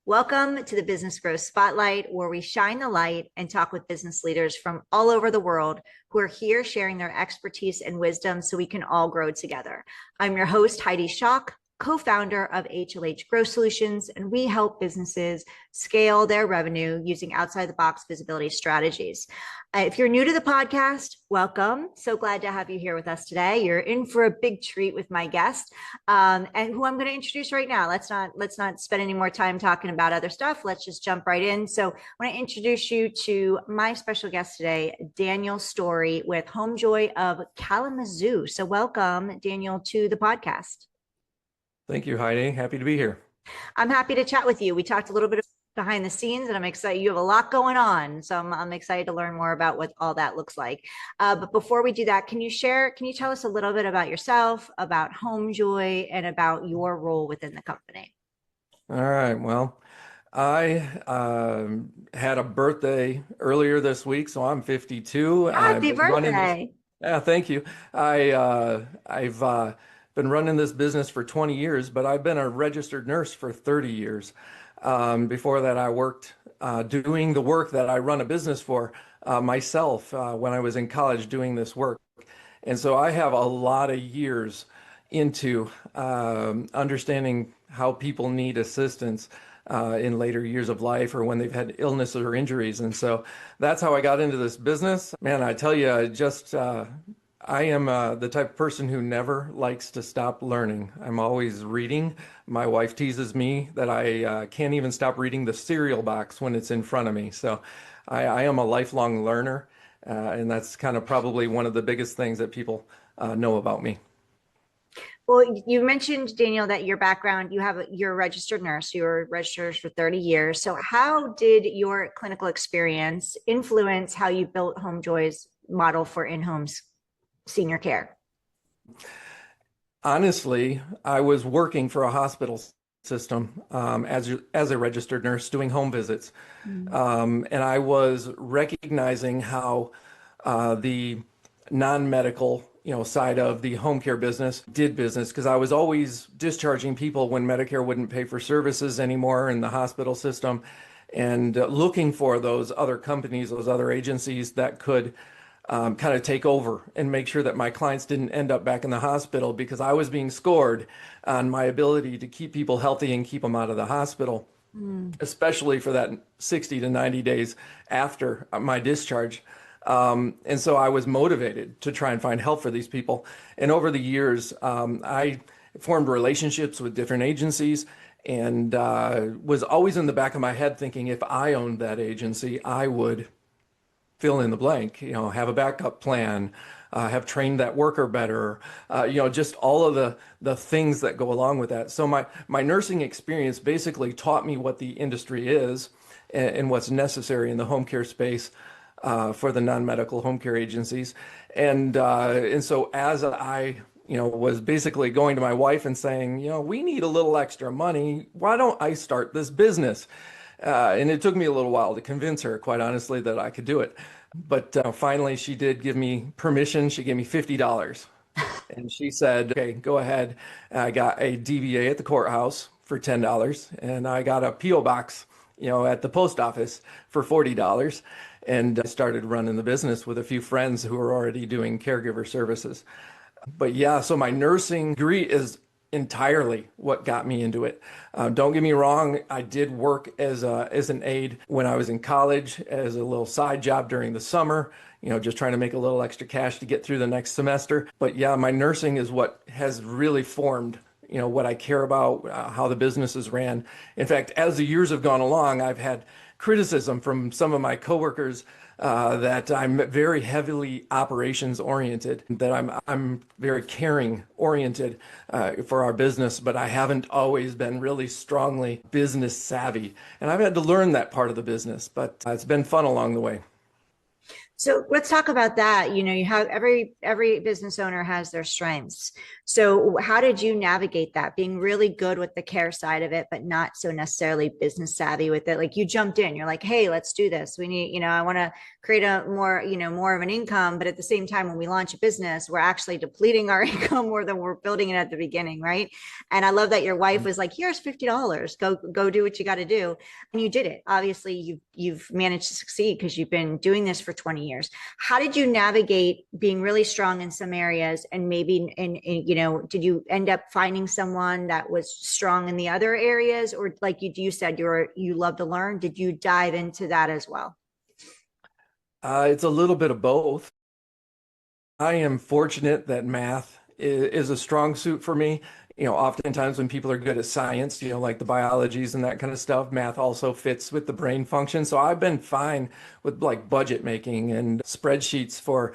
Welcome to the Business Growth Spotlight, where we shine the light and talk with business leaders from all over the world who are here sharing their expertise and wisdom so we can all grow together. I'm your host, Heidi Schalk, co-founder of HLH Growth Solutions, and we help businesses scale their revenue using outside the box visibility strategies. If you're new to the podcast, welcome. So glad to have you here with us today. You're in for a big treat with my guest, and who I'm going to introduce right now. Let's not spend any more time talking about other stuff. Let's just jump right in. So I want to introduce you to my special guest today, Daniel Story with HomeJoy of Kalamazoo. So welcome, Daniel, to the podcast. Thank you, Heidi. Happy to be here. I'm happy to chat with you. We talked a little bit behind the scenes, and I'm excited. You have a lot going on, so I'm excited to learn more about what all that looks like. But before we do that, can you tell us a little bit about yourself, about HomeJoy, and about your role within the company? All right. Well, I had a birthday earlier this week, so I'm 52. Happy birthday! Yeah, thank you. I've been running this business for 20 years, but I've been a registered nurse for 30 years. Before that, I worked doing the work that I run a business for myself when I was in college doing this work. And so I have a lot of years into understanding how people need assistance in later years of life or when they've had illness or injuries. And so that's how I got into this business. Man, I tell you, I am the type of person who never likes to stop learning. I'm always reading. My wife teases me that I can't even stop reading the cereal box when it's in front of me. So I am a lifelong learner, and that's kind of probably one of the biggest things that people know about me. Well, you mentioned, Daniel, that your background, you're a registered nurse. You were registered for 30 years. So how did your clinical experience influence how you built HomeJoy's model for in-home senior care? Honestly, I was working for a hospital system as a registered nurse doing home visits. And I was recognizing how the non-medical side of the home care business did business, because I was always discharging people when Medicare wouldn't pay for services anymore in the hospital system, and looking for those other companies, those other agencies that could kind of take over and make sure that my clients didn't end up back in the hospital, because I was being scored on my ability to keep people healthy and keep them out of the hospital, especially for that 60 to 90 days after my discharge. And so I was motivated to try and find help for these people. And over the years, I formed relationships with different agencies, and was always in the back of my head thinking, if I owned that agency, I would fill in the blank, have a backup plan, have trained that worker better, just all of the things that go along with that. So my nursing experience basically taught me what the industry is and what's necessary in the home care space for the non-medical home care agencies. And so as I was basically going to my wife and saying, we need a little extra money. Why don't I start this business? And it took me a little while to convince her, quite honestly, that I could do it. But finally, she did give me permission. She gave me $50. And she said, okay, go ahead. I got a DVA at the courthouse for $10. And I got a P.O. box, at the post office for $40. And I started running the business with a few friends who were already doing caregiver services. But yeah, so my nursing degree is entirely what got me into it. Don't get me wrong, I did work as an aide when I was in college as a little side job during the summer, just trying to make a little extra cash to get through the next semester. But yeah, my nursing is what has really formed what I care about, how the business is ran. In fact, as the years have gone along, I've had criticism from some of my coworkers that I'm very heavily operations oriented, that I'm very caring oriented for our business, but I haven't always been really strongly business savvy. And I've had to learn that part of the business, but it's been fun along the way. So let's talk about that. You have every business owner has their strengths. So how did you navigate that? Being really good with the care side of it, but not so necessarily business savvy with it. Like you jumped in, you're like, hey, let's do this. We need, I want to create a more, more of an income. But at the same time, when we launch a business, we're actually depleting our income more than we're building it at the beginning, right? And I love that your wife was like, here's $50. Go do what you got to do. And you did it. Obviously, you've managed to succeed because you've been doing this for 20 years. How did you navigate being really strong in some areas and maybe did you end up finding someone that was strong in the other areas, or like you said you love to learn? Did you dive into that as well? It's a little bit of both. I am fortunate that math is a strong suit for me. Oftentimes when people are good at science, like the biologies and that kind of stuff, math also fits with the brain function. So I've been fine with like budget making and spreadsheets for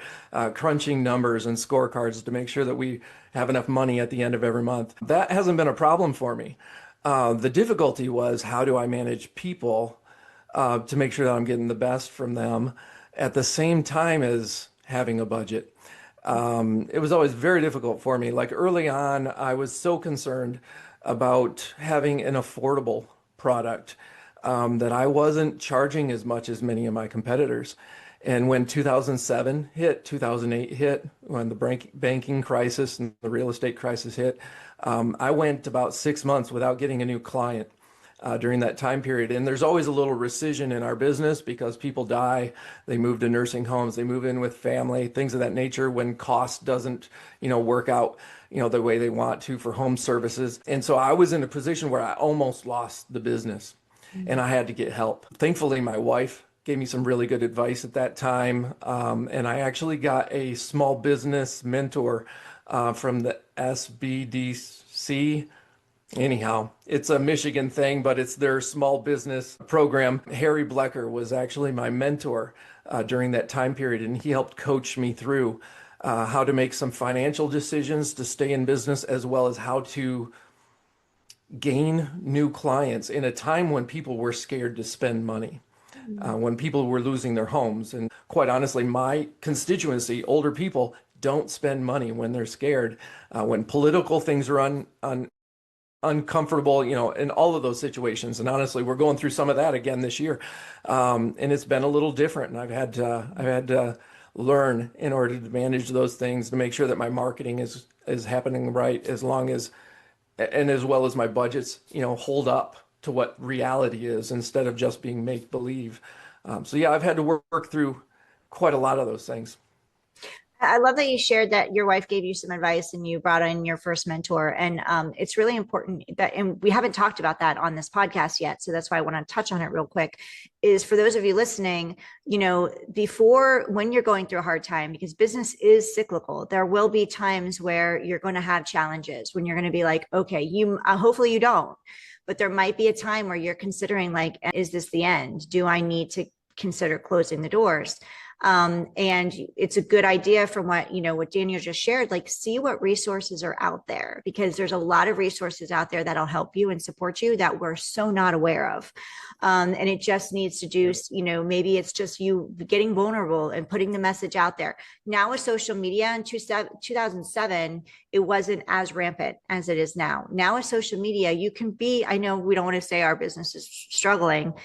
crunching numbers and scorecards to make sure that we have enough money at the end of every month. That hasn't been a problem for me. The difficulty was, how do I manage people to make sure that I'm getting the best from them at the same time as having a budget? It was always very difficult for me. Like early on, I was so concerned about having an affordable product that I wasn't charging as much as many of my competitors. And when 2007 hit, 2008 hit, when the banking crisis and the real estate crisis hit, I went about 6 months without getting a new client during that time period. And there's always a little rescission in our business because people die, they move to nursing homes, they move in with family, things of that nature when cost doesn't, work out, the way they want to for home services. And so I was in a position where I almost lost the business and I had to get help. Thankfully, my wife gave me some really good advice at that time. And I actually got a small business mentor from the SBDC. Anyhow, it's a Michigan thing, but it's their small business program. Harry Blecker was actually my mentor during that time period, and he helped coach me through how to make some financial decisions to stay in business, as well as how to gain new clients in a time when people were scared to spend money, when people were losing their homes. And quite honestly, my constituency, older people, don't spend money when they're scared. When political things are uncomfortable, in all of those situations. And honestly, we're going through some of that again this year. And it's been a little different. And I've had to learn in order to manage those things, to make sure that my marketing is happening right, as well as my budgets, hold up to what reality is instead of just being make believe. So yeah, I've had to work through quite a lot of those things. I love that you shared that your wife gave you some advice and you brought in your first mentor. And it's really important that, and we haven't talked about that on this podcast yet. So that's why I want to touch on it real quick, is for those of you listening, before, when you're going through a hard time, because business is cyclical, there will be times where you're going to have challenges when you're going to be like, okay, hopefully you don't, but there might be a time where you're considering like, is this the end? Do I need to consider closing the doors? And it's a good idea from what Daniel just shared, like see what resources are out there, because there's a lot of resources out there that'll help you and support you that we're so not aware of. And it just needs to do, maybe it's just you getting vulnerable and putting the message out there. Now with social media in 2007, it wasn't as rampant as it is now. Now with social media, you can be, I know we don't want to say our business is struggling,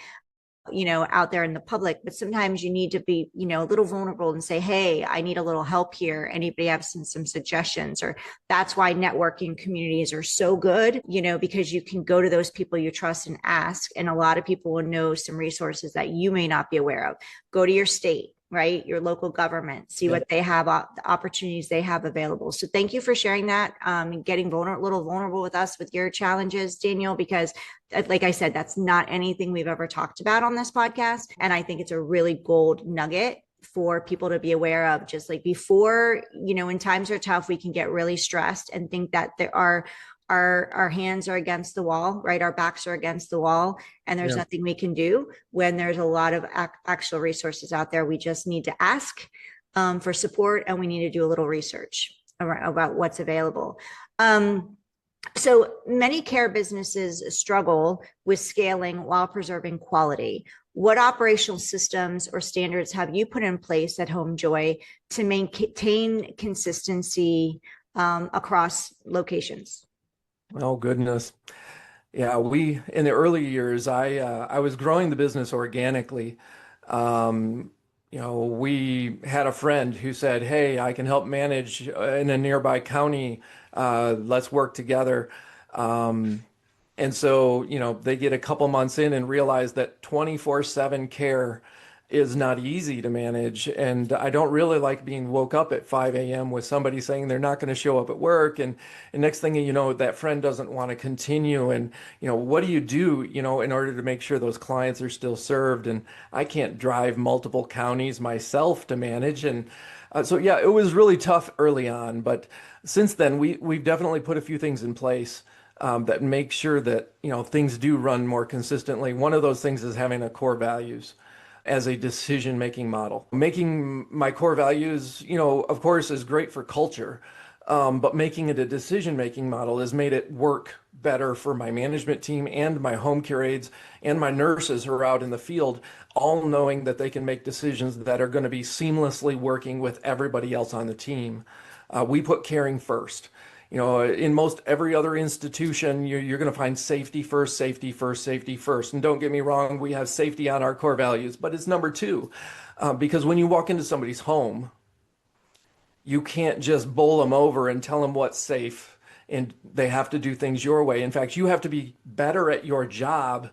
out there in the public, but sometimes you need to be, a little vulnerable and say, hey, I need a little help here. Anybody have some suggestions? Or that's why networking communities are so good, because you can go to those people you trust and ask. And a lot of people will know some resources that you may not be aware of. Go to your state, right? Your local government, see what they have, the opportunities they have available. So thank you for sharing that, and getting a little vulnerable with us with your challenges, Daniel, because like I said, that's not anything we've ever talked about on this podcast. And I think it's a really gold nugget for people to be aware of. Just like before, when times are tough, we can get really stressed and think that there are our hands are against the wall, right? Our backs are against the wall and there's nothing we can do, when there's a lot of actual resources out there. We just need to ask for support, and we need to do a little research about what's available. So many care businesses struggle with scaling while preserving quality. what operational systems or standards have you put in place at HomeJoy to maintain consistency across locations? Oh, goodness. Yeah, in the early years, I was growing the business organically. Um, we had a friend who said, "Hey, I can help manage in a nearby county. Let's work together." Um, and so, they get a couple months in and realize that 24/7 care is not easy to manage. And I don't really like being woke up at 5 a.m. with somebody saying they're not going to show up at work. And next thing you know, that friend doesn't want to continue. And, what do you do, in order to make sure those clients are still served? And I can't drive multiple counties myself to manage. And so, yeah, it was really tough early on. But since then, we've definitely put a few things in place that make sure that, things do run more consistently. One of those things is having a core values as a decision-making model. Making my core values, of course, is great for culture, but making it a decision-making model has made it work better for my management team and my home care aides and my nurses who are out in the field, all knowing that they can make decisions that are going to be seamlessly working with everybody else on the team. We put caring first. In most every other institution, you're going to find safety first, safety first, safety first. And don't get me wrong, we have safety on our core values, but it's number two. Because when you walk into somebody's home, you can't just bowl them over and tell them what's safe and they have to do things your way. In fact, you have to be better at your job,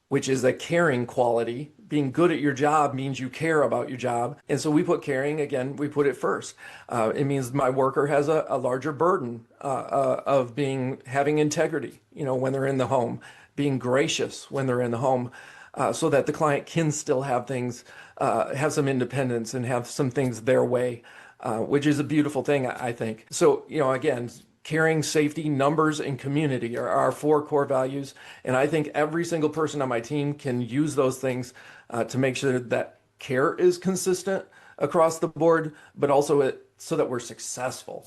which is a caring quality. Being good at your job means you care about your job. And so we put caring, again, we put it first. It means my worker has a larger burden of having integrity, when they're in the home, being gracious when they're in the home, so that the client can still have things, have some independence and have some things their way, which is a beautiful thing, I think. So, again, caring, safety, numbers, and community are our four core values. And I think every single person on my team can use those things to make sure that care is consistent across the board, but also so that we're successful.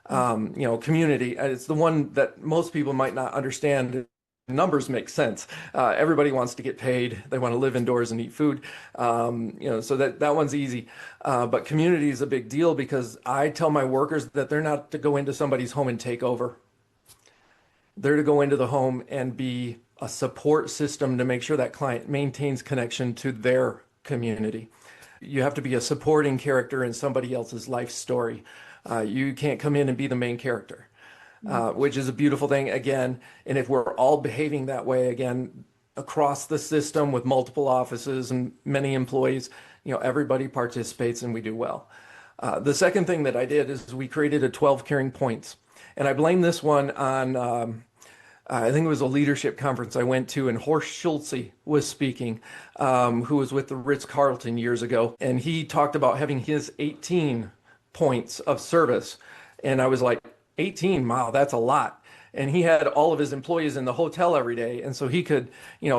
Community, it's the one that most people might not understand. Numbers make sense. Everybody wants to get paid. They want to live indoors and eat food. So that one's easy. But community is a big deal because I tell my workers that they're not to go into somebody's home and take over. They're to go into the home and be a support system to make sure that client maintains connection to their community. You have to be a supporting character in somebody else's life story. You can't come in and be the main character. Which is a beautiful thing again. And if we're all behaving that way again across the system with multiple offices and many employees, everybody participates and we do well. The second thing that I did is we created a 12 caring points. And I blame this one on, I think it was a leadership conference I went to and Horst Schulze was speaking, who was with the Ritz-Carlton years ago. And he talked about having his 18 points of service. And I was like, 18, wow, that's a lot. And he had all of his employees in the hotel every day. And so he could,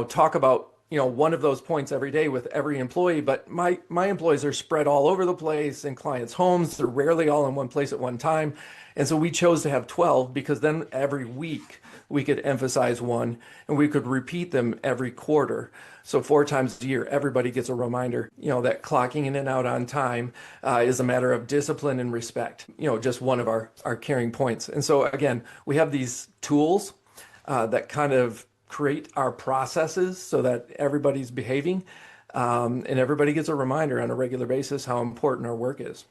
talk about, one of those points every day with every employee. But my employees are spread all over the place in clients' homes. They're rarely all in one place at one time. And so we chose to have 12 because then every week we could emphasize one and we could repeat them every quarter. So 4 times a year, everybody gets a reminder, that clocking in and out on time is a matter of discipline and respect, just one of our caring points. And so again, we have these tools that kind of create our processes so that everybody's behaving and everybody gets a reminder on a regular basis how important our work is.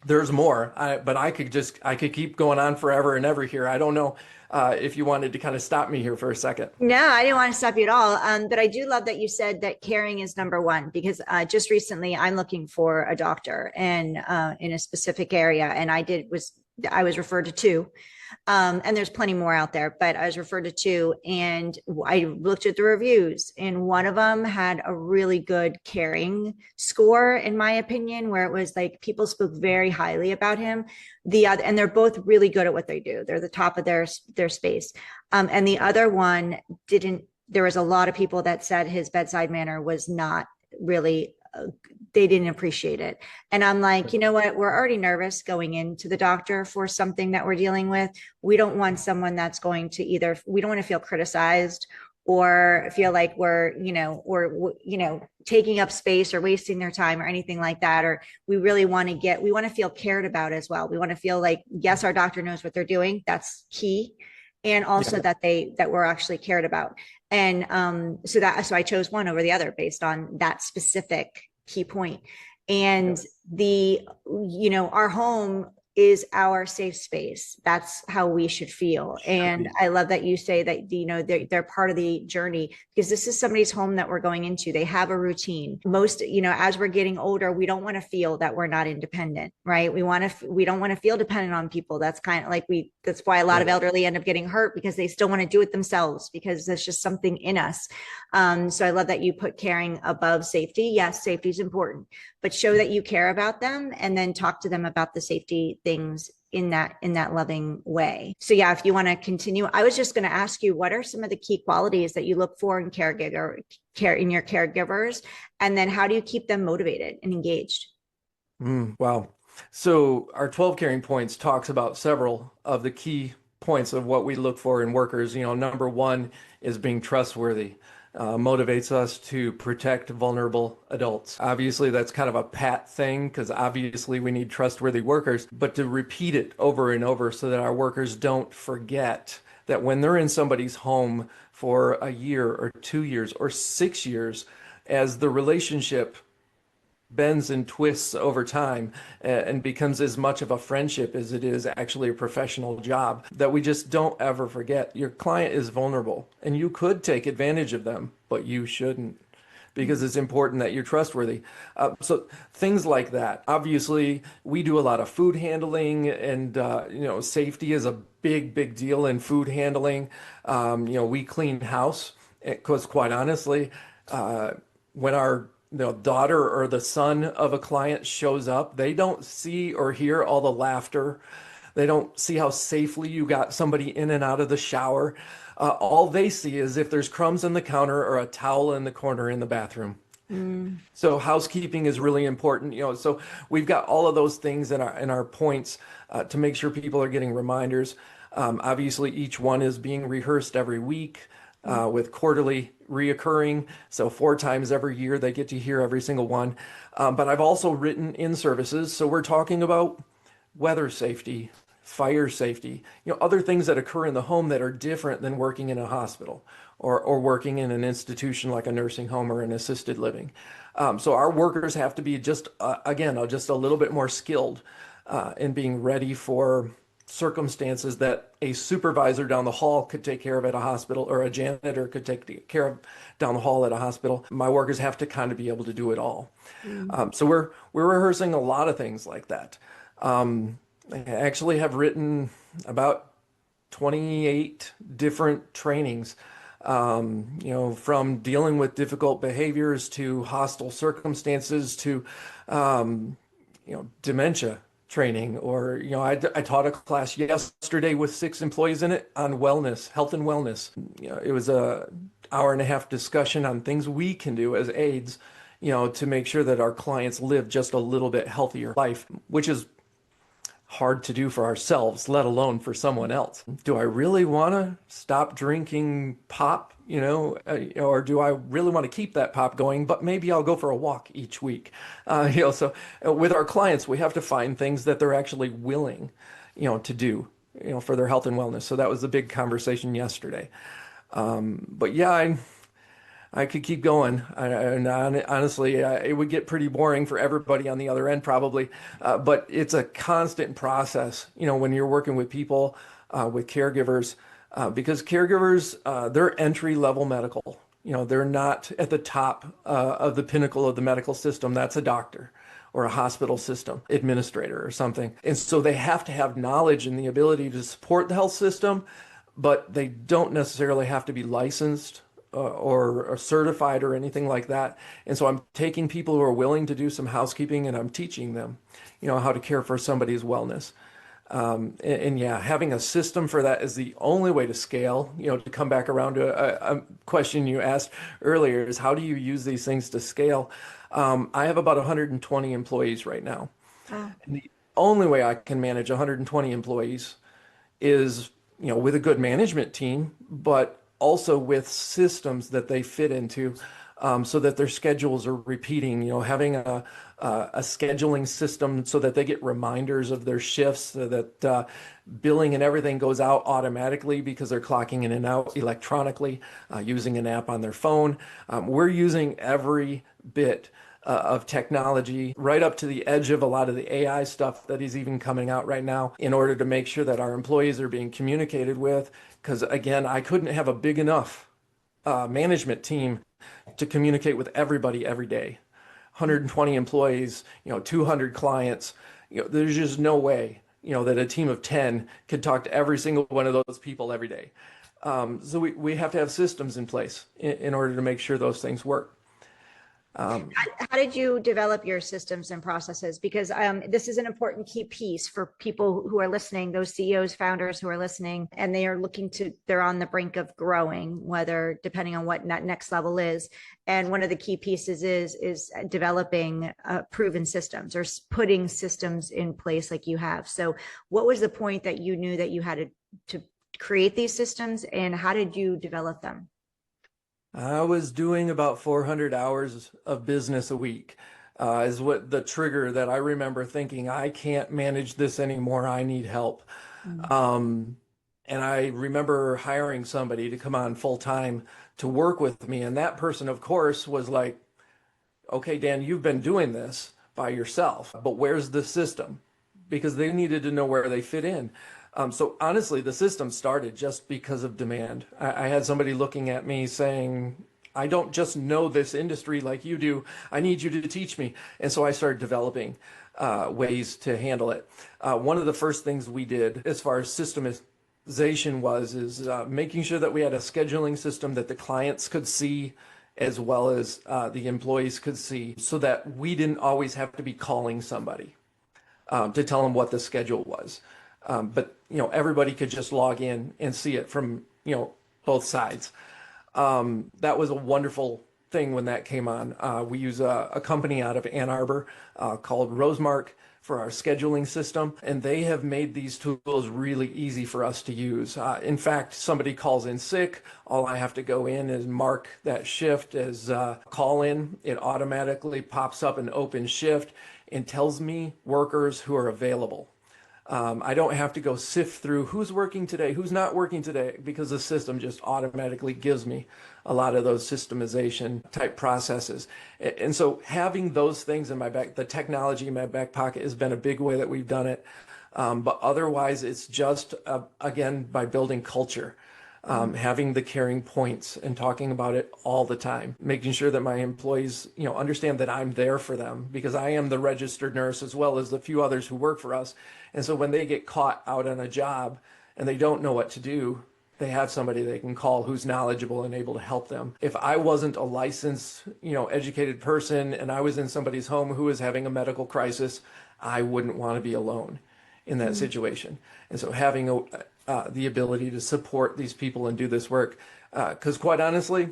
There's more, but I could keep going on forever and ever here. I don't know if you wanted to kind of stop me here for a second. No, I didn't want to stop you at all. But I do love that you said that caring is number one, because just recently I'm looking for a doctor and in a specific area, and I was referred to 2. And there's plenty more out there, but I was referred to 2, and I looked at the reviews, and one of them had a really good caring score, in my opinion, where it was like people spoke very highly about him. The other, and they're both really good at what they do. They're the top of their space. And the other one didn't. There was a lot of people that said his bedside manner was not really they didn't appreciate it. And I'm like, you know what? We're already nervous going into the doctor for something that we're dealing with. We don't want someone that's going to we don't want to feel criticized or feel like we're, taking up space or wasting their time or anything like that. Or we want to feel cared about as well. We want to feel like, yes, our doctor knows what they're doing. That's key. And also Yeah. that we're actually cared about. And so I chose one over the other based on that specific key point. And Yeah. our home is our safe space. That's how we should feel. Should And be. I love that you say that, they're part of the journey, because this is somebody's home that we're going into. They have a routine. Most, as we're getting older, we don't want to feel that we're not independent, right? We don't want to feel dependent on people. That's kind of like that's why a lot of Right. elderly end up getting hurt, because they still want to do it themselves, because there's just something in us. So I love that you put caring above safety. Yes, safety is important, but show that you care about them, and then talk to them about the safety things in that loving way. So yeah, if you want to continue, I was just going to ask you, what are some of the key qualities that you look for in your caregivers, and then how do you keep them motivated and engaged? Wow. So our 12 caring points talks about several of the key points of what we look for in workers. Number one is being trustworthy. Motivates us to protect vulnerable adults. Obviously, that's kind of a pat thing, because obviously we need trustworthy workers, but to repeat it over and over so that our workers don't forget that when they're in somebody's home for a year or 2 years or 6 years, as the relationship bends and twists over time, and becomes as much of a friendship as it is actually a professional job, that we just don't ever forget your client is vulnerable and you could take advantage of them, but you shouldn't, because it's important that you're trustworthy. So things like that. Obviously, we do a lot of food handling, and safety is a big, big deal in food handling. We clean house because, quite honestly, when our daughter or the son of a client shows up, they don't see or hear all the laughter. They don't see how safely you got somebody in and out of the shower. All they see is if there's crumbs on the counter or a towel in the corner in the bathroom. Mm. So housekeeping is really important. So we've got all of those things in our points to make sure people are getting reminders. Obviously, each one is being rehearsed every week, with quarterly reoccurring. So 4 times every year they get to hear every single one. But I've also written in services. So we're talking about weather safety, fire safety, other things that occur in the home that are different than working in a hospital, or working in an institution like a nursing home or an assisted living. So our workers have to be just, again, just a little bit more skilled in being ready for circumstances that a supervisor down the hall could take care of at a hospital, or a janitor could take care of down the hall at a hospital. My workers have to kind of be able to do it all. Mm. So we're rehearsing a lot of things like that. I actually have written about 28 different trainings, from dealing with difficult behaviors to hostile circumstances to, dementia training. Or, I taught a class yesterday with 6 employees in it on wellness, health and wellness. It was a hour-and-a-half discussion on things we can do as aides, to make sure that our clients live just a little bit healthier life, which is hard to do for ourselves, let alone for someone else. Do I really want to stop drinking pop, or do I really want to keep that pop going, but maybe I'll go for a walk each week? So with our clients, we have to find things that they're actually willing, to do, for their health and wellness. So that was the big conversation yesterday. But yeah, I could keep going. And honestly, it would get pretty boring for everybody on the other end, probably. But it's a constant process, when you're working with people, with caregivers, because caregivers, they're entry level medical. They're not at the top of the pinnacle of the medical system. That's a doctor or a hospital system administrator or something. And so they have to have knowledge and the ability to support the health system, but they don't necessarily have to be licensed or certified or anything like that. And so I'm taking people who are willing to do some housekeeping, and I'm teaching them, how to care for somebody's wellness. And yeah, having a system for that is the only way to scale. To come back around to a question you asked earlier, is how do you use these things to scale? I have about 120 employees right now. Oh. And the only way I can manage 120 employees is, with a good management team, but also with systems that they fit into, so that their schedules are repeating, having a scheduling system so that they get reminders of their shifts, so that billing and everything goes out automatically because they're clocking in and out electronically, using an app on their phone. We're using every bit of technology right up to the edge of a lot of the AI stuff that is even coming out right now in order to make sure that our employees are being communicated with. Because again, I couldn't have a big enough management team to communicate with everybody every day. 120 employees, 200 clients. There's just no way, that a team of 10 could talk to every single one of those people every day. So we have to have systems in place in order to make sure those things work. How did you develop your systems and processes? Because this is an important key piece for people who are listening, those CEOs, founders who are listening, and they are they're on the brink of growing, whether depending on what that next level is. And one of the key pieces is developing proven systems or putting systems in place like you have. So what was the point that you knew that you had to create these systems, and how did you develop them? I was doing about 400 hours of business a week, is what the trigger that I remember thinking, I can't manage this anymore. I need help. And I remember hiring somebody to come on full time to work with me. And that person, of course, was like, okay, Dan, you've been doing this by yourself, but where's the system? Because they needed to know where they fit in. So honestly, the system started just because of demand. I had somebody looking at me saying, I don't just know this industry like you do. I need you to teach me. And so I started developing ways to handle it. One of the first things we did as far as systemization is making sure that we had a scheduling system that the clients could see as well as the employees could see, so that we didn't always have to be calling somebody to tell them what the schedule was. But everybody could just log in and see it from both sides. That was a wonderful thing when that came on. We use a company out of Ann Arbor called Rosemark for our scheduling system, and they have made these tools really easy for us to use. In fact, somebody calls in sick, all I have to go in is mark that shift as call in. It automatically pops up an open shift and tells me workers who are available. I don't have to go sift through who's working today, who's not working today, because the system just automatically gives me a lot of those systemization type processes. And so having those things in my back, the technology in my back pocket has been a big way that we've done it. But otherwise, it's just, again, by building culture. Having the caring points and talking about it all the time, making sure that my employees, understand that I'm there for them, because I am the registered nurse as well as the few others who work for us. And so when they get caught out on a job and they don't know what to do, they have somebody they can call who's knowledgeable and able to help them. If I wasn't a licensed, educated person and I was in somebody's home who was having a medical crisis, I wouldn't want to be alone in that situation. And so having the ability to support these people and do this work, because quite honestly,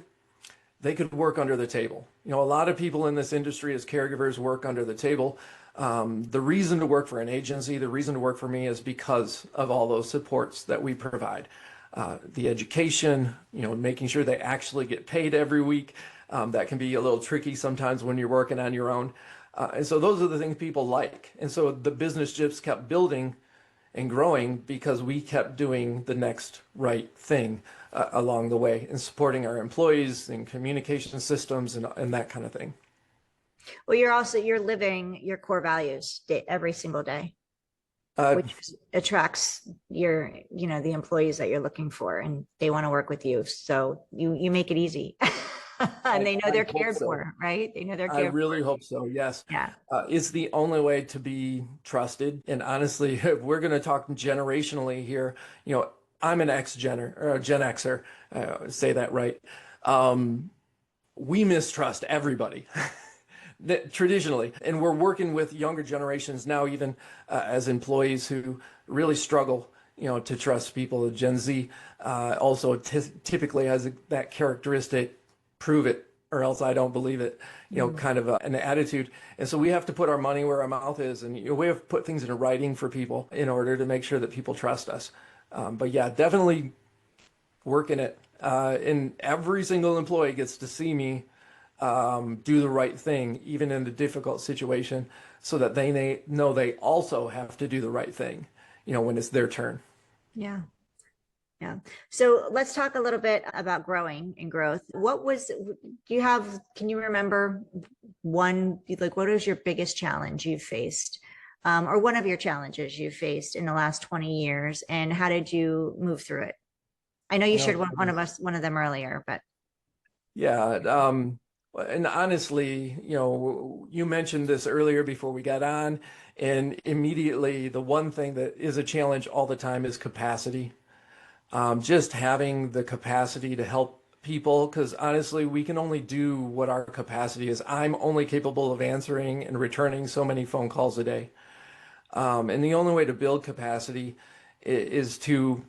they could work under the table. A lot of people in this industry as caregivers work under the table. The reason to work for an agency, the reason to work for me is because of all those supports that we provide. The education, making sure they actually get paid every week. That can be a little tricky sometimes when you're working on your own. And so those are the things people like. And so the business just kept building and growing because we kept doing the next right thing along the way and supporting our employees and communication systems and that kind of thing. Well, you're living your core values every single day, which attracts the employees that you're looking for, and they want to work with you. So you make it easy. And they know they're cared for, right? They know they're cared for. I really hope so, yes. Yeah. It's the only way to be trusted. And honestly, if we're going to talk generationally here, I'm an Gen Xer, say that right. We mistrust everybody. Traditionally, and we're working with younger generations now, even as employees who really struggle, to trust people. Gen Z also typically has that characteristic, prove it or else I don't believe it, kind of an attitude. And so we have to put our money where our mouth is, and we have to put things into writing for people in order to make sure that people trust us. But yeah, definitely working it And every single employee gets to see me do the right thing, even in a difficult situation, so that they know they also have to do the right thing, when it's their turn. Yeah. Yeah. So let's talk a little bit about growing and growth. Can you remember what is your biggest challenge you've faced? Or one of your challenges you've faced in the last 20 years, and how did you move through it? I know you shared one of them earlier, but Yeah. And honestly, you mentioned this earlier before we got on, and immediately the one thing that is a challenge all the time is capacity. Just having the capacity to help people, because honestly, we can only do what our capacity is. I'm only capable of answering and returning so many phone calls a day. And the only way to build capacity is to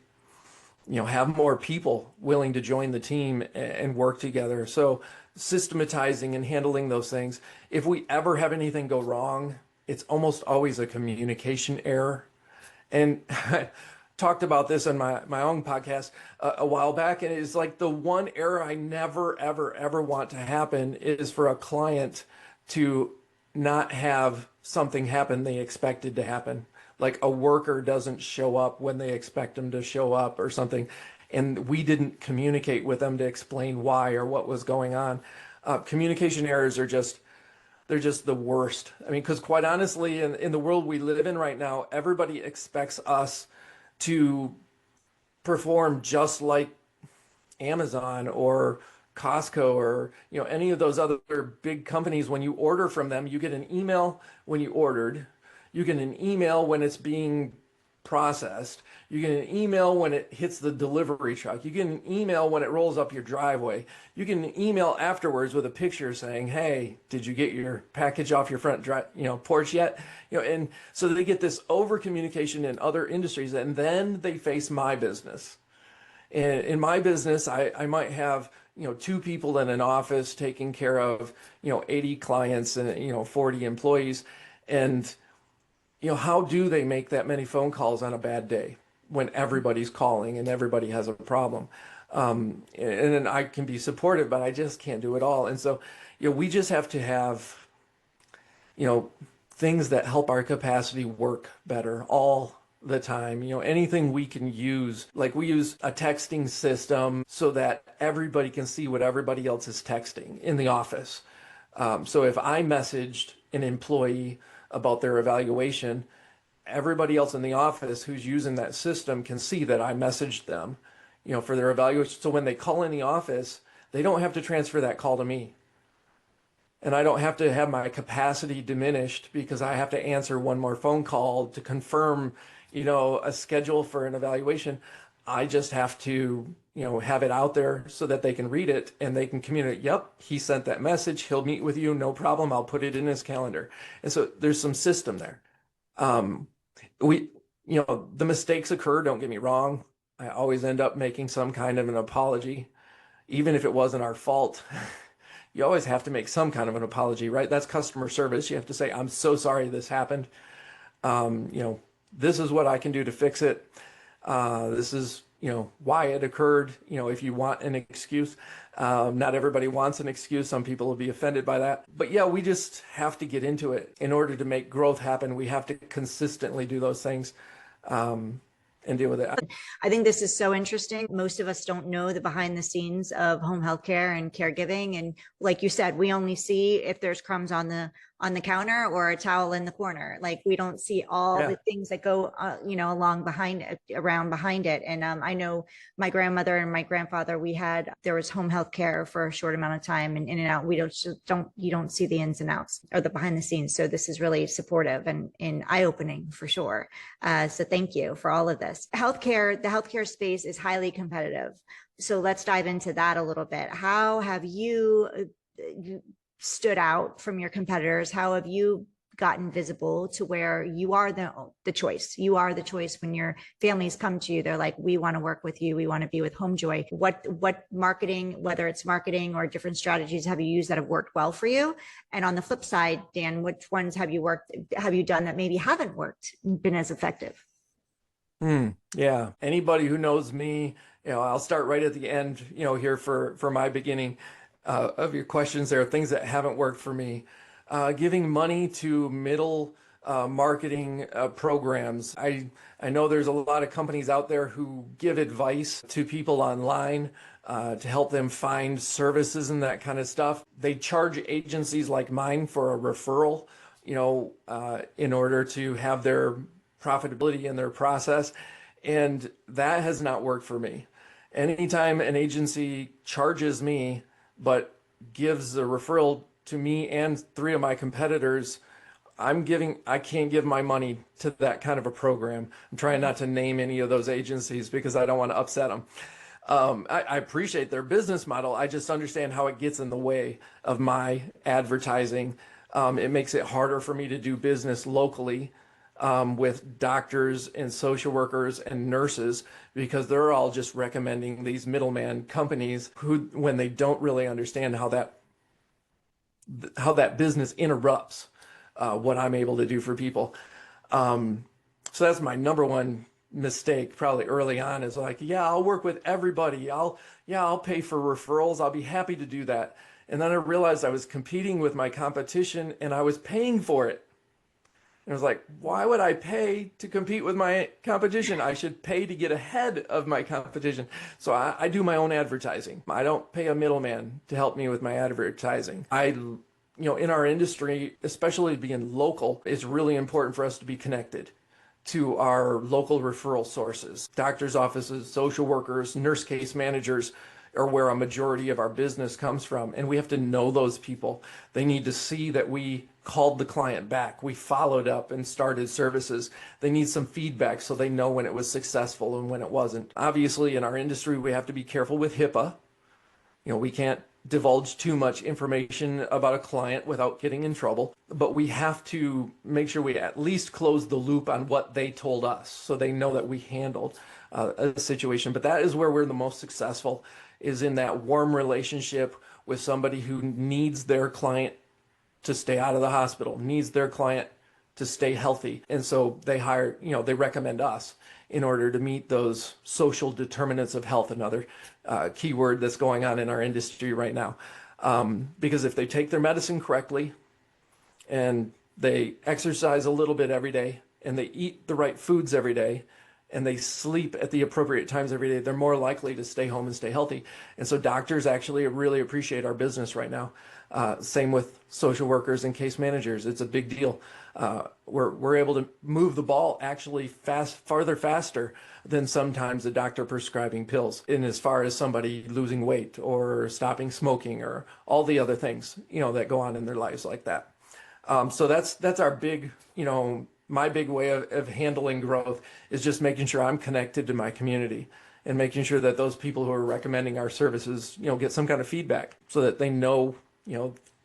have more people willing to join the team and work together. So systematizing and handling those things. If we ever have anything go wrong, it's almost always a communication error. And I talked about this on my own podcast a while back, and it's like the one error I never, ever, ever want to happen is for a client to not have something happen they expected to happen. Like a worker doesn't show up when they expect them to show up or something, and we didn't communicate with them to explain why or what was going on. Communication errors are they're just the worst. I mean, because quite honestly, in the world we live in right now, everybody expects us to perform just like Amazon or Costco or any of those other big companies. When you order from them, you get an email when you ordered, you get an email when it's being processed, you get an email when it hits the delivery truck, you get an email when it rolls up your driveway, you get an email afterwards with a picture saying, hey, did you get your package off your front porch yet? And so they get this over communication in other industries, and then they face my business. And in my business, I might have, two people in an office taking care of, 80 clients and, 40 employees. And, how do they make that many phone calls on a bad day when everybody's calling and everybody has a problem? And then I can be supportive, but I just can't do it all. And so, we just have to have, things that help our capacity work better all the time. Anything we can use, like we use a texting system so that everybody can see what everybody else is texting in the office. So if I messaged an employee about their evaluation, everybody else in the office who's using that system can see that I messaged them, for their evaluation. So when they call in the office, they don't have to transfer that call to me. And I don't have to have my capacity diminished because I have to answer one more phone call to confirm, a schedule for an evaluation. I just have to, have it out there so that they can read it and they can communicate, yep, he sent that message, he'll meet with you, no problem, I'll put it in his calendar. And so there's some system there. The mistakes occur, don't get me wrong. I always end up making some kind of an apology, even if it wasn't our fault. You always have to make some kind of an apology, right? That's customer service. You have to say, I'm so sorry this happened. This is what I can do to fix it. This is, why it occurred. If you want an excuse, not everybody wants an excuse. Some people will be offended by that. But yeah, we just have to get into it. In order to make growth happen, we have to consistently do those things. And deal with it. I think this is so interesting. Most of us don't know the behind the scenes of home health care and caregiving. And like you said, we only see if there's crumbs on the counter or a towel in the corner. Like we don't see all the things that go, around behind it. And I know my grandmother and my grandfather, there was home health care for a short amount of time and in and out. You don't see the ins and outs or the behind the scenes. So this is really supportive and eye-opening for sure. So thank you for all of this. The healthcare space is highly competitive. So let's dive into that a little bit. How have you stood out from your competitors? How have you gotten visible to where you are the choice? You are the choice when your families come to you. They're like, we want to work with you. We want to be with HomeJoy. What marketing, whether it's marketing or different strategies, have you used that have worked well for you? And on the flip side, Dan, which ones have you done that maybe haven't been as effective? Yeah. Anybody who knows me I'll start right at the end, here for my beginning of your questions. There are things that haven't worked for me. Giving money to middle marketing programs. I know there's a lot of companies out there who give advice to people online to help them find services and that kind of stuff. They charge agencies like mine for a referral, in order to have their profitability in their process. And that has not worked for me. Anytime an agency charges me, but gives a referral to me and three of my competitors, I can't give my money to that kind of a program. I'm trying not to name any of those agencies because I don't want to upset them. I appreciate their business model. I just understand how it gets in the way of my advertising. It makes it harder for me to do business locally with doctors and social workers and nurses because they're all just recommending these middleman companies who, when they don't really understand how that business interrupts what I'm able to do for people. So that's my number one mistake probably early on, is like, yeah, I'll work with everybody. I'll pay for referrals. I'll be happy to do that. And then I realized I was competing with my competition and I was paying for it. And I was like, why would I pay to compete with my competition? I should pay to get ahead of my competition. So I do my own advertising. I don't pay a middleman to help me with my advertising. In our industry, especially being local, it's really important for us to be connected to our local referral sources. Doctors' offices, social workers, nurse case managers are where a majority of our business comes from. And we have to know those people. They need to see that we called the client back. We followed up and started services. They need some feedback so they know when it was successful and when it wasn't. Obviously, in our industry, we have to be careful with HIPAA. We can't divulge too much information about a client without getting in trouble, but we have to make sure we at least close the loop on what they told us so they know that we handled a situation. But that is where we're the most successful, is in that warm relationship with somebody who needs their client to stay out of the hospital, needs their client to stay healthy. And so they recommend us in order to meet those social determinants of health, another keyword that's going on in our industry right now. Because if they take their medicine correctly and they exercise a little bit every day and they eat the right foods every day and they sleep at the appropriate times every day, they're more likely to stay home and stay healthy. And so doctors actually really appreciate our business right now. Same with social workers and case managers. It's a big deal. We're able to move the ball actually faster than sometimes a doctor prescribing pills, in as far as somebody losing weight or stopping smoking or all the other things, that go on in their lives like that. So that's our big, my big way of handling growth is just making sure I'm connected to my community and making sure that those people who are recommending our services, get some kind of feedback so that they know,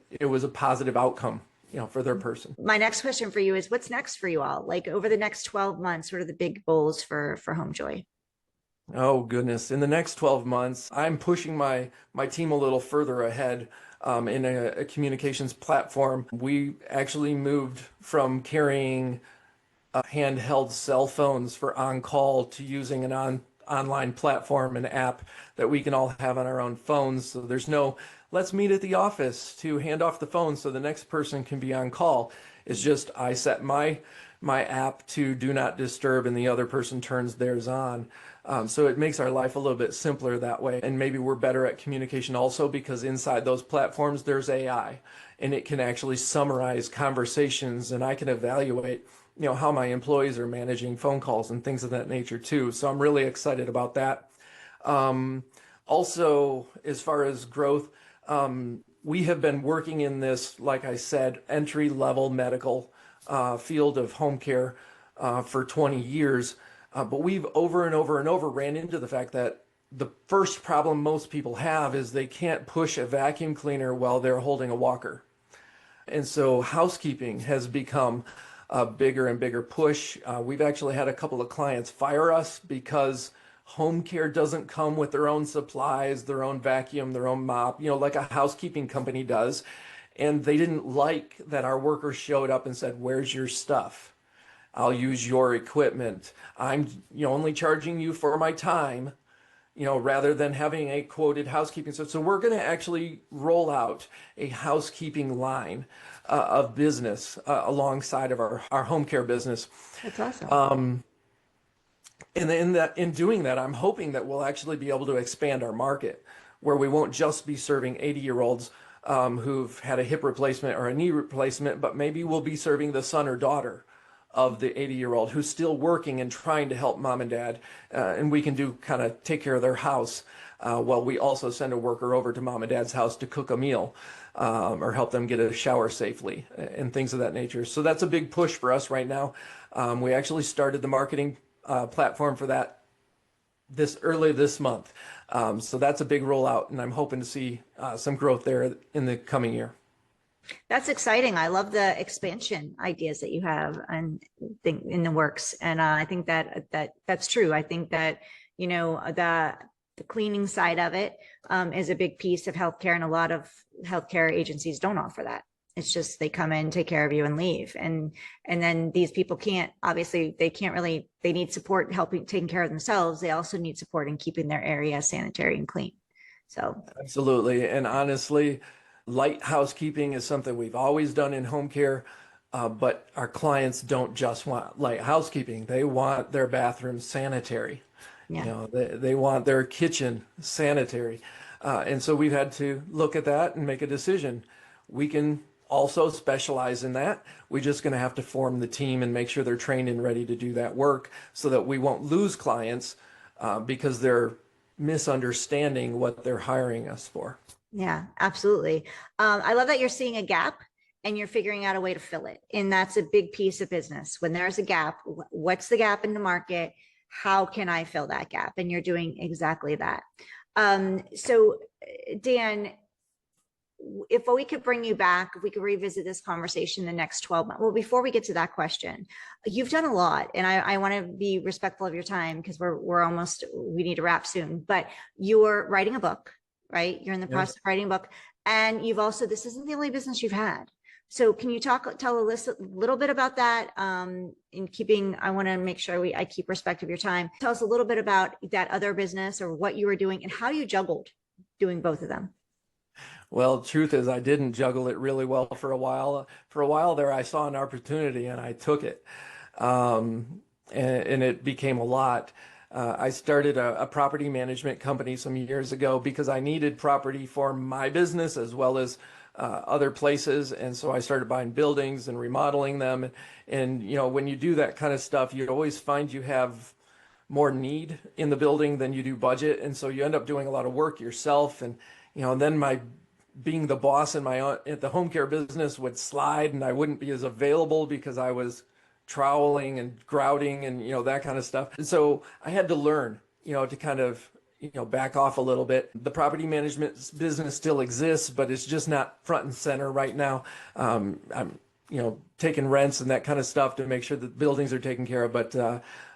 it was a positive outcome, for their person. My next question for you is, what's next for you all? Like over the next 12 months, what are the big goals for HomeJoy? Oh, goodness. In the next 12 months, I'm pushing my team a little further ahead in a communications platform. We actually moved from carrying handheld cell phones for on-call to using an online platform, an app that we can all have on our own phones. So there's no, let's meet at the office to hand off the phone so the next person can be on call. It's just I set my app to do not disturb and the other person turns theirs on. So it makes our life a little bit simpler that way. And maybe we're better at communication also because inside those platforms there's AI and it can actually summarize conversations, and I can evaluate how my employees are managing phone calls and things of that nature too. So I'm really excited about that. Also, as far as growth, we have been working in this, like I said, entry-level medical field of home care for 20 years. But we've over and over and over ran into the fact that the first problem most people have is they can't push a vacuum cleaner while they're holding a walker. And so housekeeping has become a bigger and bigger push. We've actually had a couple of clients fire us because home care doesn't come with their own supplies, their own vacuum, their own mop, like a housekeeping company does. And they didn't like that our workers showed up and said, "Where's your stuff? I'll use your equipment. I'm only charging you for my time. rather than having a quoted housekeeping. So we're going to actually roll out a housekeeping line of business alongside of our home care business. That's awesome. And in doing that, I'm hoping that we'll actually be able to expand our market, where we won't just be serving 80-year-olds who've had a hip replacement or a knee replacement, but maybe we'll be serving the son or daughter of the 80-year-old who's still working and trying to help mom and dad, and we can take care of their house while we also send a worker over to mom and dad's house to cook a meal or help them get a shower safely and things of that nature. So that's a big push for us right now. We actually started the marketing platform for that early this month. So that's a big rollout, and I'm hoping to see some growth there in the coming year. That's exciting. I love the expansion ideas that you have and think in the works. And I think that's true. I think that, the cleaning side of it is a big piece of healthcare, and a lot of healthcare agencies don't offer that. It's just they come in, take care of you, and leave. And then these people they need support taking care of themselves. They also need support in keeping their area sanitary and clean. So absolutely. And honestly, light housekeeping is something we've always done in home care, but our clients don't just want light housekeeping. They want their bathroom sanitary. yeah. They want their kitchen sanitary. And so we've had to look at that and make a decision. We can also specialize in that. We're just going to have to form the team and make sure they're trained and ready to do that work so that we won't lose clients because they're misunderstanding what they're hiring us for. Yeah, absolutely. I love that you're seeing a gap and you're figuring out a way to fill it. And that's a big piece of business. When there's a gap, what's the gap in the market? How can I fill that gap? And you're doing exactly that. So Dan, if we could bring you back, if we could revisit this conversation in the next 12 months. Well, before we get to that question, you've done a lot, and I want to be respectful of your time because we need to wrap soon, but you're writing a book, right? You're in the process of writing a book, and this isn't the only business you've had. So can you tell a little bit about that? I want to make sure I keep respect of your time. Tell us a little bit about that other business or what you were doing and how you juggled doing both of them. Well, truth is, I didn't juggle it really well for a while. For a while there, I saw an opportunity and I took it, and it became a lot. I started a property management company some years ago because I needed property for my business as well as other places, and so I started buying buildings and remodeling them. And when you do that kind of stuff, you always find you have more need in the building than you do budget, and so you end up doing a lot of work yourself. And then being the boss at the home care business would slide, and I wouldn't be as available because I was troweling and grouting and that kind of stuff. And so I had to learn to kind of back off a little bit. The property management business still exists, but it's just not front and center right now. I'm taking rents and that kind of stuff to make sure that buildings are taken care of, but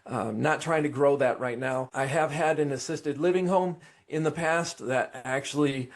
not trying to grow that right now. I have had an assisted living home in the past that actually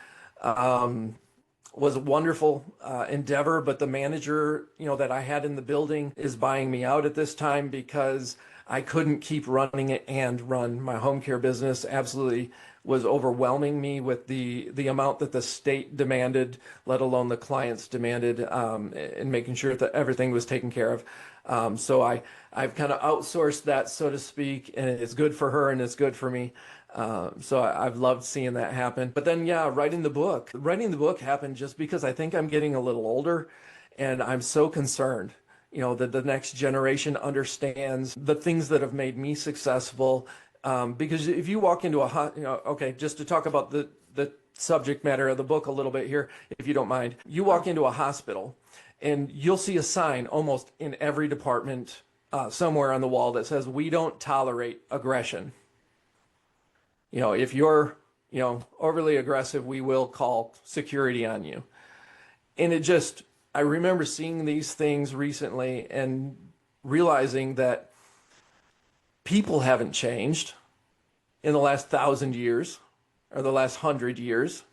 was a wonderful endeavor, but the manager, that I had in the building is buying me out at this time because I couldn't keep running it and run my home care business. Absolutely was overwhelming me with the amount that the state demanded, let alone the clients demanded, and making sure that everything was taken care of. So I've kind of outsourced that, so to speak, and it's good for her and it's good for me. So I've loved seeing that happen. But then, writing the book happened just because I think I'm getting a little older and I'm so concerned, that the next generation understands the things that have made me successful. Because if you walk into just to talk about the subject matter of the book a little bit here, if you don't mind, you walk into a hospital and you'll see a sign almost in every department somewhere on the wall that says, "We don't tolerate aggression. If you're, overly aggressive, we will call security on you." And I remember seeing these things recently and realizing that people haven't changed in the last 1,000 years or the last 100 years,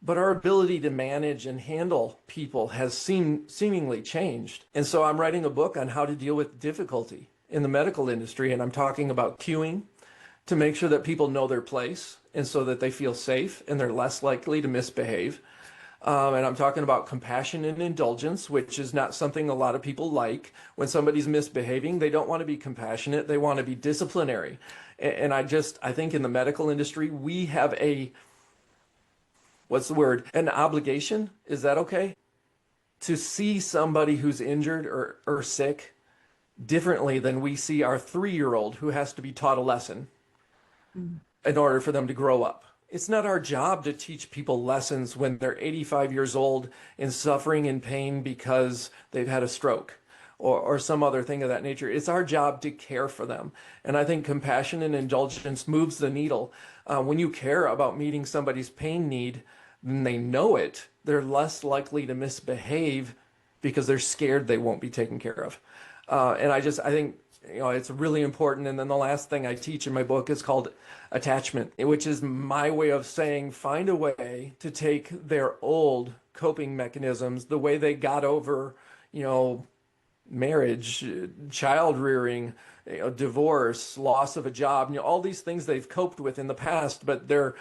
but our ability to manage and handle people has seemingly changed. And so I'm writing a book on how to deal with difficulty in the medical industry, and I'm talking about queuing, to make sure that people know their place and so that they feel safe and they're less likely to misbehave. And I'm talking about compassion and indulgence, which is not something a lot of people like. When somebody's misbehaving, they don't want to be compassionate. They want to be disciplinary. And I think in the medical industry, we have what's the word? An obligation. Is that okay? To see somebody who's injured or sick differently than we see our 3-year-old who has to be taught a lesson in order for them to grow up. It's not our job to teach people lessons when they're 85 years old and suffering in pain because they've had a stroke or some other thing of that nature. It's our job to care for them. And I think compassion and indulgence moves the needle. When you care about meeting somebody's pain need, then they know it. They're less likely to misbehave because they're scared they won't be taken care of. And I think it's really important. And then the last thing I teach in my book is called attachment, which is my way of saying find a way to take their old coping mechanisms, the way they got over, marriage, child rearing, divorce, loss of a job, all these things they've coped with in the past, but they're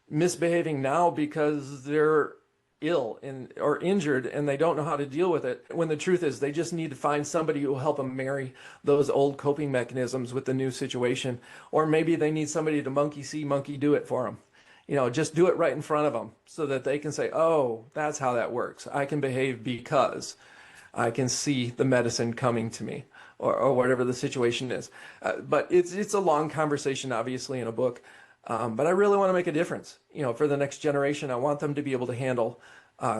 misbehaving now because they're ill or injured and they don't know how to deal with it, when the truth is they just need to find somebody who will help them marry those old coping mechanisms with the new situation. Or maybe they need somebody to monkey see, monkey do it for them. Just do it right in front of them so that they can say, oh, that's how that works. I can behave because I can see the medicine coming to me, or whatever the situation is. But it's a long conversation, obviously, in a book. But I really want to make a difference, for the next generation. I want them to be able to handle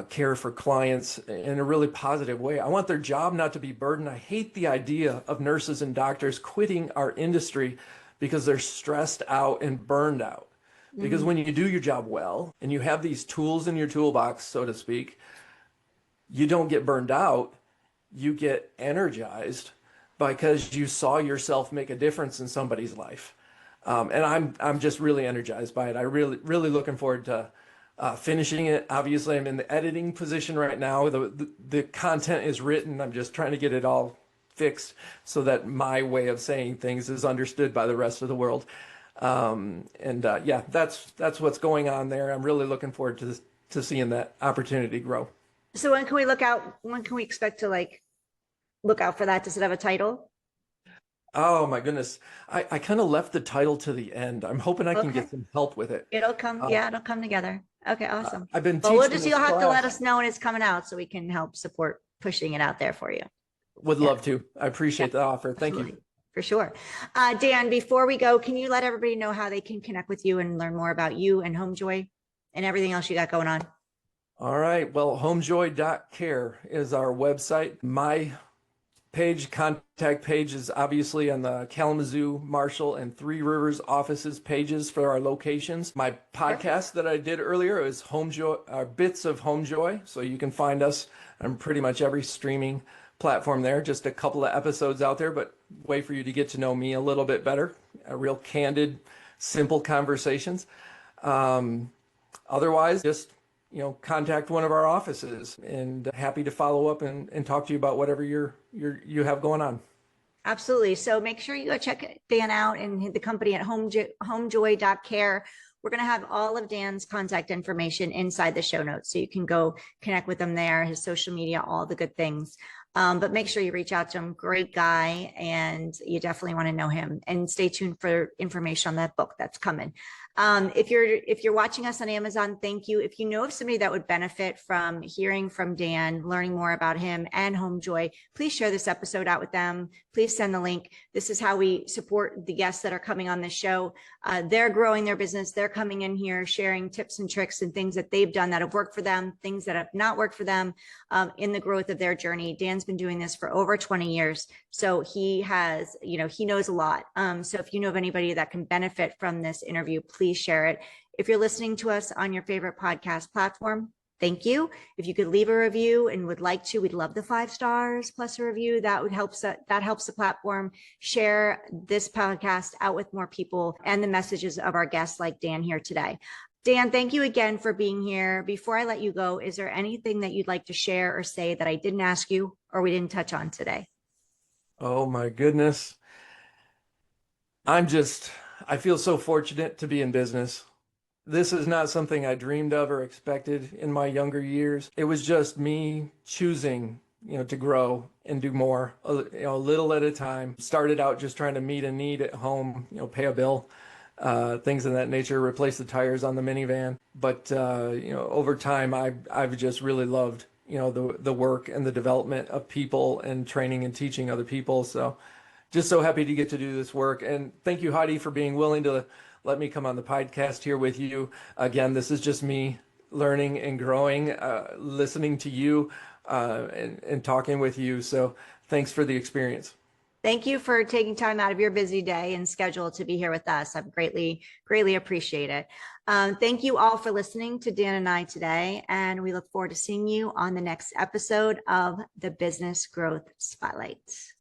care for clients in a really positive way. I want their job not to be burdened. I hate the idea of nurses and doctors quitting our industry because they're stressed out and burned out. Because when you do your job well and you have these tools in your toolbox, so to speak, you don't get burned out. You get energized because you saw yourself make a difference in somebody's life. And I'm just really energized by it. I really looking forward to finishing it. Obviously, I'm in the editing position right now. The content is written. I'm just trying to get it all fixed so that my way of saying things is understood by the rest of the world. Yeah, that's what's going on there. I'm really looking forward to seeing that opportunity grow. So when can we look out? When can we expect to look out for that? Does it have a title? Oh my goodness. I kind of left the title to the end. I'm hoping I can get some help with it. It'll come. Yeah, it'll come together. Okay, awesome. I've been Well, teaching you'll have to let class. us know when it's coming out so we can help support pushing it out there for you. Would love to. I appreciate the offer. Thank you. For sure. Dan, before we go, can you let everybody know how they can connect with you and learn more about you and HomeJoy and everything else you got going on? All right. Well, homejoy.care is our website. My contact page is obviously on the Kalamazoo, Marshall, and Three Rivers offices pages for our locations. My podcast that I did earlier is HomeJoy, Bits of HomeJoy. So you can find us on pretty much every streaming platform there. Just a couple of episodes out there, but way for you to get to know me a little bit better. Real candid, simple conversations. Otherwise, just contact one of our offices, and happy to follow up and talk to you about whatever you have going on. Absolutely. So make sure you go check Dan out and the company at homejoy.care. We're going to have all of Dan's contact information inside the show notes, so you can go connect with him there, his social media, all the good things. But make sure you reach out to him. Great guy, and you definitely want to know him. And stay tuned for information on that book that's coming. If you're watching us on Amazon, thank you. If you know of somebody that would benefit from hearing from Dan, learning more about him and HomeJoy, please share this episode out with them. Please send the link. This is how we support the guests that are coming on this show. They're growing their business. They're coming in here, sharing tips and tricks and things that they've done that have worked for them, things that have not worked for them in the growth of their journey. Dan's been doing this for over 20 years. So he has, he knows a lot. So if you know of anybody that can benefit from this interview, please share it. If you're listening to us on your favorite podcast platform, thank you. If you could leave a review and would like to, we'd love the 5 stars plus a review. That helps the platform share this podcast out with more people and the messages of our guests like Dan here today. Dan, thank you again for being here. Before I let you go, is there anything that you'd like to share or say that I didn't ask you or we didn't touch on today? Oh my goodness. I feel so fortunate to be in business. This is not something I dreamed of or expected in my younger years. It was just me choosing, to grow and do more, a little at a time. Started out just trying to meet a need at home, pay a bill, things of that nature, replace the tires on the minivan. But, over time, I've just really loved, the work and the development of people and training and teaching other people. So just so happy to get to do this work. And thank you, Heidi, for being willing to let me come on the podcast here with you. Again, this is just me learning and growing, listening to you and talking with you. So thanks for the experience. Thank you for taking time out of your busy day and schedule to be here with us. I've greatly appreciate it. Thank you all for listening to Dan and I today, and we look forward to seeing you on the next episode of the Business Growth Spotlight.